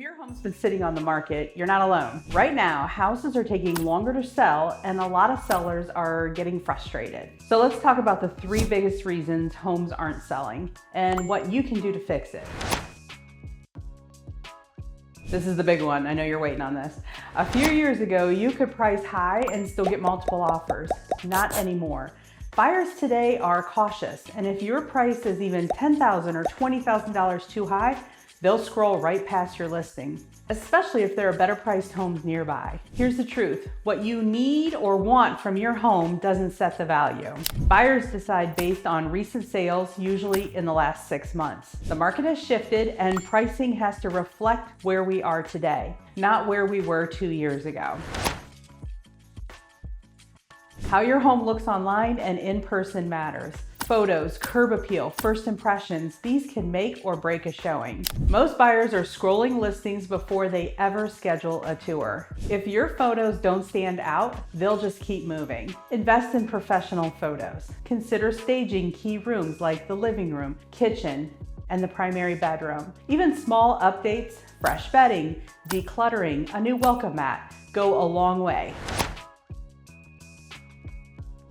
your home's been sitting on the market, you're not alone. Right now, houses are taking longer to sell and a lot of sellers are getting frustrated. So let's talk about the 3 biggest reasons homes aren't selling and what you can do to fix it. This is the big one. I know you're waiting on this. A few years ago, you could price high and still get multiple offers. Not anymore. Buyers today are cautious, and if your price is even $10,000 or $20,000 too high, they'll scroll right past your listing, especially if there are better priced homes nearby. Here's the truth. What you need or want from your home doesn't set the value. Buyers decide based on recent sales, usually in the last 6 months. The market has shifted and pricing has to reflect where we are today, not where we were 2 years ago. How your home looks online and in person matters. Photos, curb appeal, first impressions, these can make or break a showing. Most buyers are scrolling listings before they ever schedule a tour. If your photos don't stand out, they'll just keep moving. Invest in professional photos. Consider staging key rooms like the living room, kitchen, and the primary bedroom. Even small updates, fresh bedding, decluttering, a new welcome mat go a long way.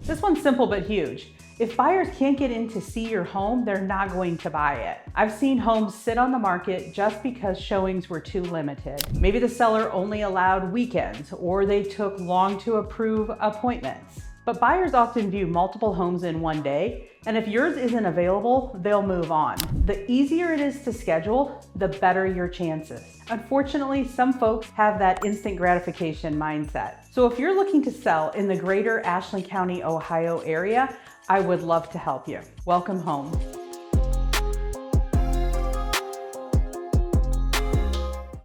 This one's simple but huge. If buyers can't get in to see your home, they're not going to buy it. I've seen homes sit on the market just because showings were too limited. Maybe the seller only allowed weekends, or they took long to approve appointments. But buyers often view multiple homes in one day, and if yours isn't available, they'll move on. The easier it is to schedule, the better your chances. Unfortunately, some folks have that instant gratification mindset. So if you're looking to sell in the greater Ashland County, Ohio area, I would love to help you. Welcome home.